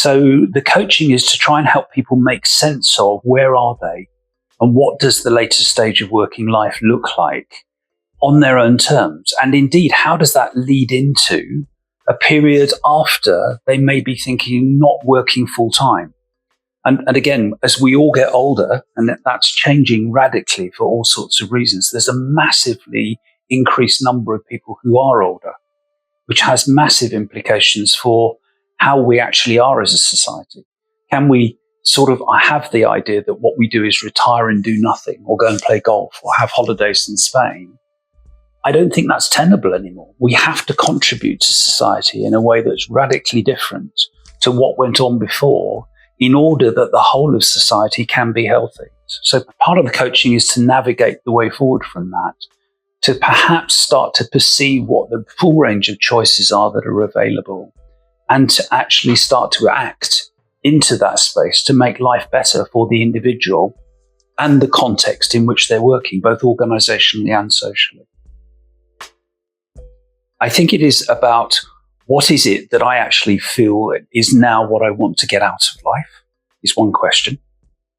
So the coaching is to try and help people make sense of where are they and what does the later stage of working life look like on their own terms. And indeed, how does that lead into a period after they may be thinking not working full time? And again, as we all get older, and that's changing radically for all sorts of reasons, there's a massively increased number of people who are older, which has massive implications for how we actually are as a society. Can we I have the idea that what we do is retire and do nothing, or go and play golf, or have holidays in Spain. I don't think that's tenable anymore. We have to contribute to society in a way that's radically different to what went on before, in order that the whole of society can be healthy. So part of the coaching is to navigate the way forward from that, to perhaps start to perceive what the full range of choices are that are available, and to actually start to act into that space to make life better for the individual and the context in which they're working, both organizationally and socially. I think it is about, what is it that I actually feel is now what I want to get out of life, is one question,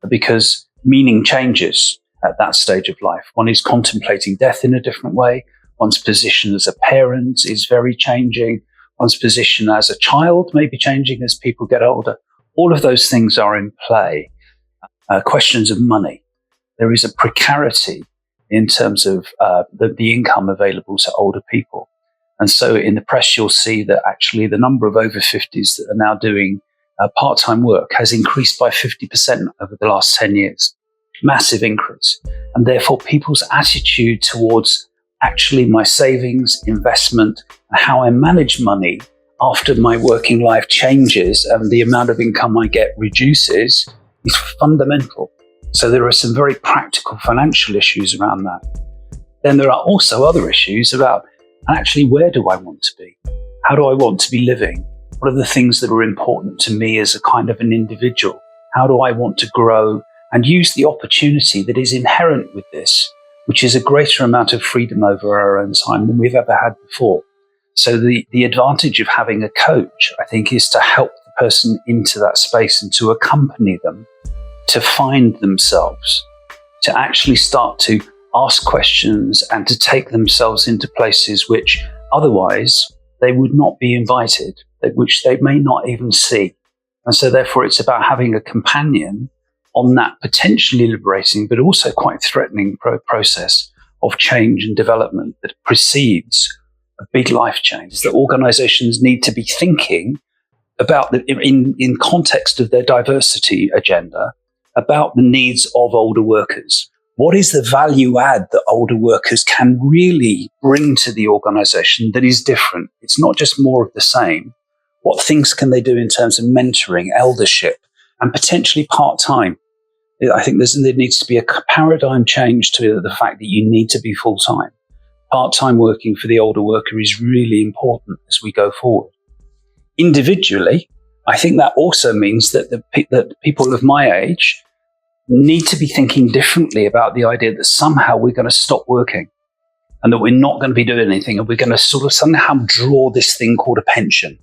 because meaning changes at that stage of life. One is contemplating death in a different way. One's position as a parent is very changing. One's position as a child may be changing as people get older. All of those things are in play. Questions of money. There is a precarity in terms of the income available to older people. And so in the press, you'll see that actually the number of over 50s that are now doing part-time work has increased by 50% over the last 10 years. Massive increase. And therefore, people's attitude towards actually my savings, investment, and how I manage money after my working life changes and the amount of income I get reduces is fundamental. So there are some very practical financial issues around that. Then there are also other issues about, actually, where do I want to be? How do I want to be living? What are the things that are important to me as a kind of an individual? How do I want to grow and use the opportunity that is inherent with this, which is a greater amount of freedom over our own time than we've ever had before? So the advantage of having a coach, I think, is to help the person into that space and to accompany them to find themselves, to actually start to ask questions and to take themselves into places which otherwise they would not be invited, which they may not even see. And so therefore it's about having a companion on that potentially liberating but also quite threatening process of change and development that precedes a big life change, that organizations need to be thinking about in context of their diversity agenda, about the needs of older workers. What is the value add that older workers can really bring to the organization that is different? It's not just more of the same. What things can they do in terms of mentoring, eldership, and potentially part-time? I think there needs to be a paradigm change to the fact that you need to be full-time. Part-time working for the older worker is really important as we go forward. Individually, I think that also means that that people of my age need to be thinking differently about the idea that somehow we're going to stop working and that we're not going to be doing anything and we're going to sort of somehow draw this thing called a pension.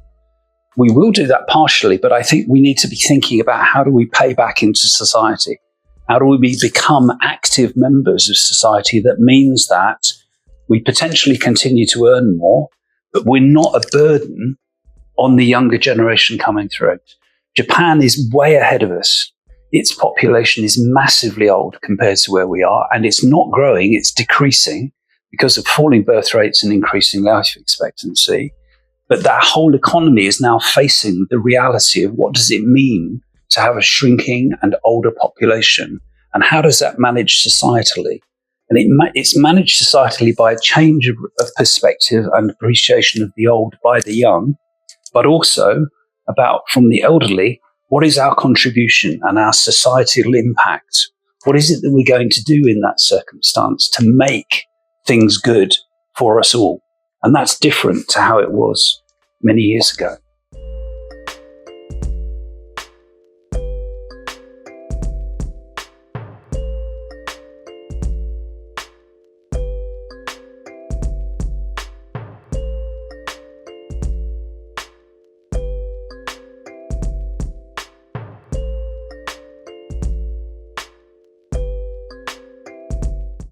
We will do that partially, but I think we need to be thinking about how do we pay back into society? How do we become active members of society that means that we potentially continue to earn more, but we're not a burden on the younger generation coming through. Japan is way ahead of us. Its population is massively old compared to where we are, and it's not growing, it's decreasing because of falling birth rates and increasing life expectancy. But that whole economy is now facing the reality of what does it mean to have a shrinking and older population, and how does that manage societally? And it's managed societally by a change of perspective and appreciation of the old by the young, but also about, from the elderly, what is our contribution and our societal impact? What is it that we're going to do in that circumstance to make things good for us all? And that's different to how it was many years ago.